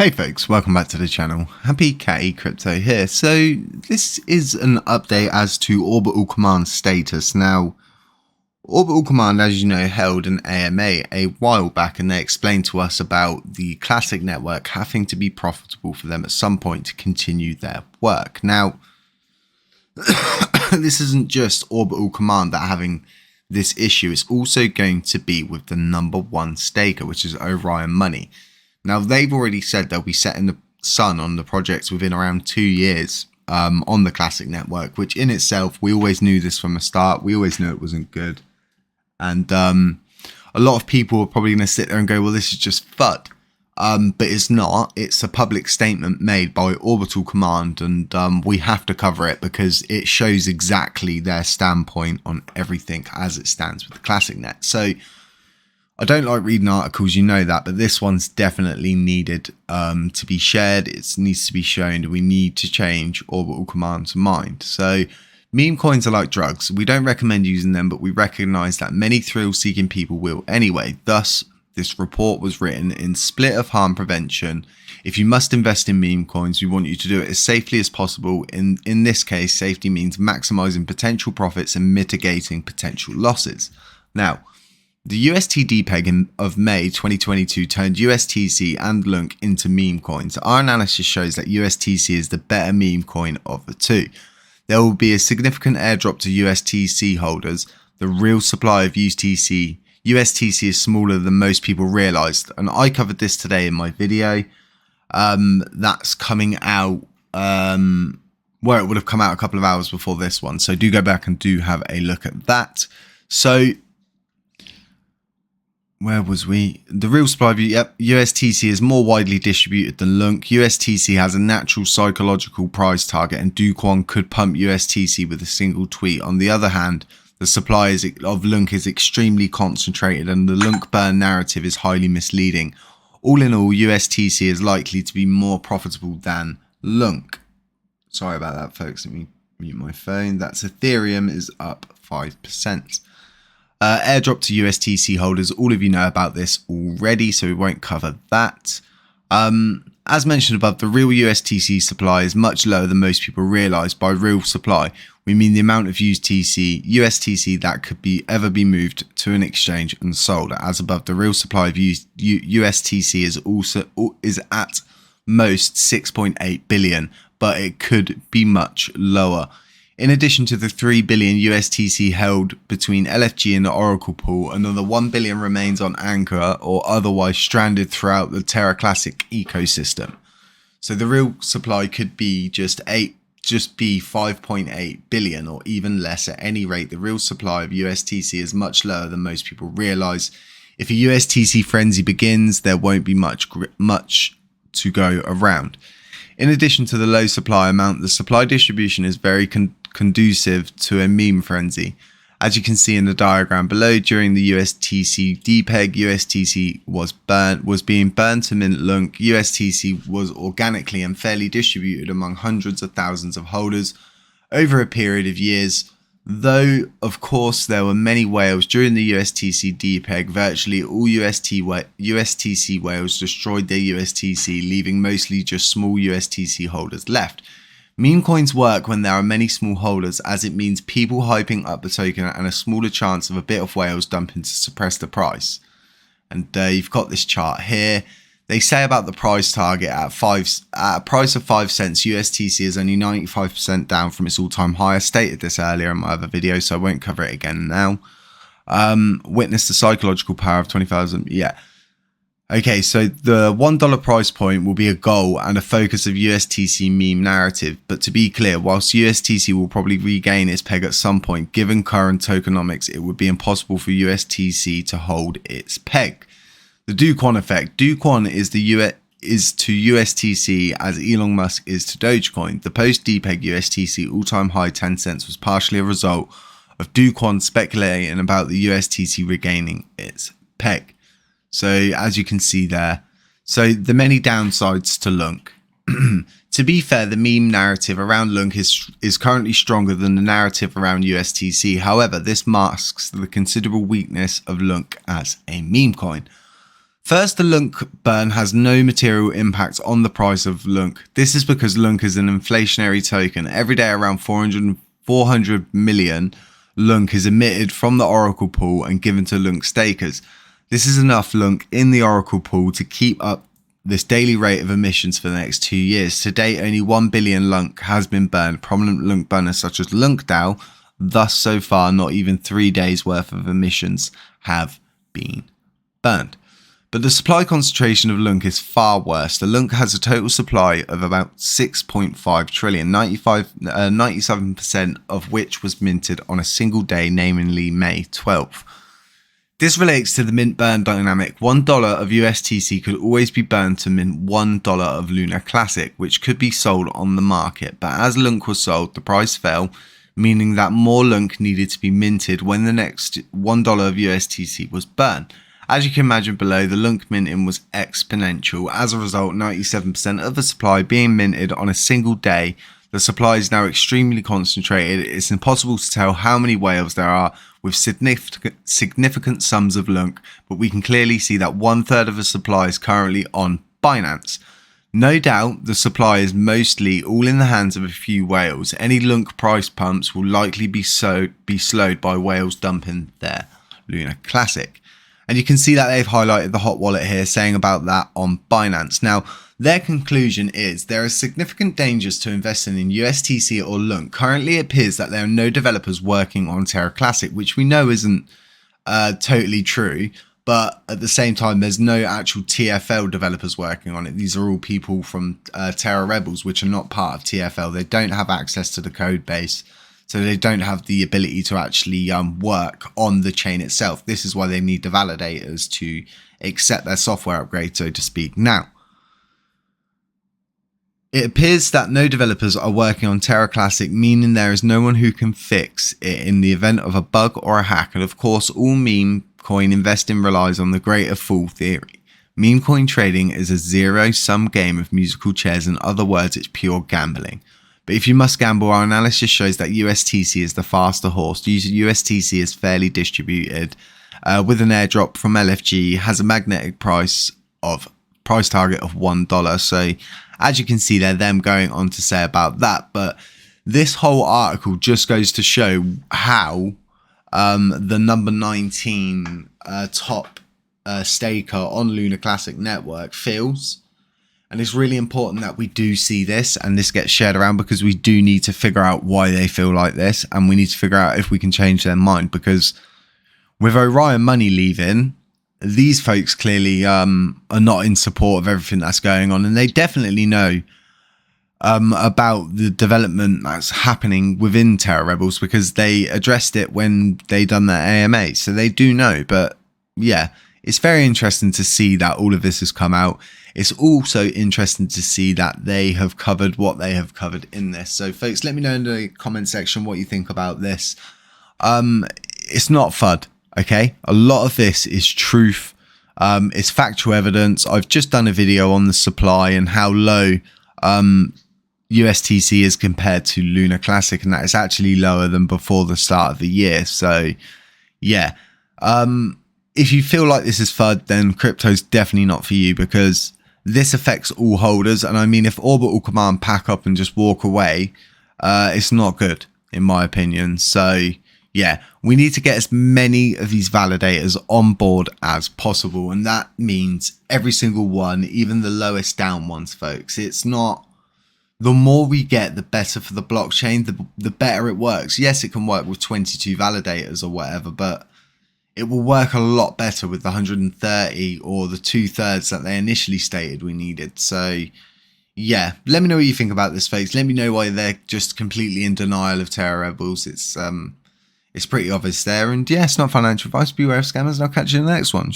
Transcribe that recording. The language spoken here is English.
Hey folks, welcome back to the channel. Happy Catty Crypto here. So this is an update as to Orbital Command status. Now, Orbital Command, as you know, held an AMA a while back, and they explained to us about the Classic network having to be profitable for them at some point to continue their work. Now, this isn't just Orbital Command that are having this issue. It's also going to be with the number one staker, which is Orion Money. Now, they've already said they'll be setting the sun on the projects within around 2 years on the Classic network, which in itself, we always knew this from the start. We always knew it wasn't good. And a lot of people are probably going to sit there and go, well, this is just FUD. But it's not. It's a public statement made by Orbital Command, and we have to cover it because it shows exactly their standpoint on everything as it stands with the Classic net. So I don't like reading articles, you know that, but this one's definitely needed to be shared. It needs to be shown. We need to change Orbital Command's mind. So meme coins are like drugs. We don't recommend using them, but we recognize that many thrill-seeking people will anyway. Thus, this report was written in split of harm prevention. If you must invest in meme coins, we want you to do it as safely as possible. In this case, safety means maximizing potential profits and mitigating potential losses. Now, the UST peg of May 2022 turned USTC and Lunc into meme coins. Our analysis shows that USTC is the better meme coin of the two. There will be a significant airdrop to USTC holders. The real supply of USTC is smaller than most people realized, and I covered this today in my video. That's coming out where it would have come out a couple of hours before this one, so do go back and do have a look at that. So where was we? The real supply of USTC is more widely distributed than Lunc. USTC has a natural psychological price target, and Do Kwon could pump USTC with a single tweet. On the other hand, the supply of Lunc is extremely concentrated, and the Lunc burn narrative is highly misleading. All in all, USTC is likely to be more profitable than Lunc. Sorry about that, folks. Let me mute my phone. That's Ethereum is up 5%. Airdrop to USTC holders, all of you know about this already, so we won't cover that. As mentioned above, the real USTC supply is much lower than most people realise. By real supply, we mean the amount of USTC that could ever be moved to an exchange and sold. As above, the real supply of USTC is at most 6.8 billion, but it could be much lower. In addition to the 3 billion USTC held between LFG and the Oracle pool, another 1 billion remains on Anchor or otherwise stranded throughout the Terra Classic ecosystem. So the real supply could be just be 5.8 billion or even less. At any rate, the real supply of USTC is much lower than most people realize. If a USTC frenzy begins, there won't be much to go around. In addition to the low supply amount, the supply distribution is very conducive to a meme frenzy. As you can see in the diagram below, during the USTC depeg, USTC was being burned to mint Lunc. USTC was organically and fairly distributed among hundreds of thousands of holders over a period of years. Though, of course, there were many whales during the USTC depeg. Virtually all USTC whales destroyed their USTC, leaving mostly just small USTC holders left. Meme coins work when there are many small holders, as it means people hyping up the token and a smaller chance of a bit of whales dumping to suppress the price. And you've got this chart here. They say about the price target at a price of 5 cents, USTC is only 95% down from its all-time high. I stated this earlier in my other video, so I won't cover it again now. Witness the psychological power of 20,000. Yeah. Okay, so the $1 price point will be a goal and a focus of USTC meme narrative. But to be clear, whilst USTC will probably regain its peg at some point, given current tokenomics, it would be impossible for USTC to hold its peg. The Do Kwon effect. Do Kwon is to USTC as Elon Musk is to Dogecoin. The post-depeg USTC all-time high 10 cents was partially a result of Do Kwon speculating about the USTC regaining its peg. So as you can see there, so the many downsides to Lunc. To be fair, the meme narrative around Lunc is currently stronger than the narrative around USTC. However, this masks the considerable weakness of Lunc as a meme coin. First, the Lunc burn has no material impact on the price of Lunc. This is because Lunc is an inflationary token. Every day around 400 million Lunc is emitted from the Oracle pool and given to Lunc stakers. This is enough Lunc in the Oracle pool to keep up this daily rate of emissions for the next 2 years. To date, only 1 billion Lunc has been burned. Prominent Lunc burners such as LuncDAO, thus so far not even 3 days worth of emissions have been burned. But the supply concentration of Lunc is far worse. The Lunc has a total supply of about 6.5 trillion, 97% of which was minted on a single day, namely May 12th. This relates to the mint burn dynamic. $1 of USTC could always be burned to mint $1 of Luna Classic, which could be sold on the market. But as Lunc was sold, the price fell, meaning that more Lunc needed to be minted when the next $1 of USTC was burned. As you can imagine below, the Lunc minting was exponential. As a result, 97% of the supply being minted on a single day. The supply is now extremely concentrated. It's impossible to tell how many whales there are with significant sums of Lunc, but we can clearly see that 1/3 of the supply is currently on Binance. No doubt the supply is mostly all in the hands of a few whales. Any Lunc price pumps will likely be slowed by whales dumping their Luna Classic. And you can see that they've highlighted the hot wallet here, saying about that on Binance. Now, their conclusion is there are significant dangers to investing in USTC or Lunc. Currently, it appears that there are no developers working on Terra Classic, which we know isn't totally true. But at the same time, there's no actual TFL developers working on it. These are all people from Terra Rebels, which are not part of TFL. They don't have access to the code base. So they don't have the ability to actually work on the chain itself. This is why they need the validators to accept their software upgrade, so to speak. Now, it appears that no developers are working on Terra Classic, meaning there is no one who can fix it in the event of a bug or a hack. And of course, all meme coin investing relies on the greater fool theory. Meme coin trading is a zero-sum game of musical chairs. In other words, it's pure gambling. But if you must gamble, our analysis shows that USTC is the faster horse. USTC is fairly distributed with an airdrop from LFG, has a magnetic price target of $1. So as you can see there, them going on to say about that. But this whole article just goes to show how the number 19 top staker on Luna Classic Network feels. And it's really important that we do see this and this gets shared around, because we do need to figure out why they feel like this, and we need to figure out if we can change their mind. Because with Orion Money leaving, these folks clearly are not in support of everything that's going on, and they definitely know about the development that's happening within Terra Rebels, because they addressed it when they done their AMA, so they do know. But yeah, it's very interesting to see that all of this has come out. It's also interesting to see that they have covered what they have covered in this. So folks, let me know in the comment section what you think about this. It's not FUD, okay? A lot of this is truth. It's factual evidence. I've just done a video on the supply and how low USTC is compared to Luna Classic, and that is actually lower than before the start of the year. So yeah, if you feel like this is FUD, then crypto's definitely not for you, because this affects all holders. And I mean, if Orbital Command pack up and just walk away, it's not good, in my opinion. So yeah, we need to get as many of these validators on board as possible. And that means every single one, even the lowest down ones, folks. It's not, the more we get, the better for the blockchain, the better it works. Yes, it can work with 22 validators or whatever, but it will work a lot better with the 130 or the 2/3 that they initially stated we needed. So yeah, let me know what you think about this, folks. Let me know why they're just completely in denial of Terra Rebels. It's pretty obvious there. And yeah, it's not financial advice. Beware of scammers, and I'll catch you in the next one.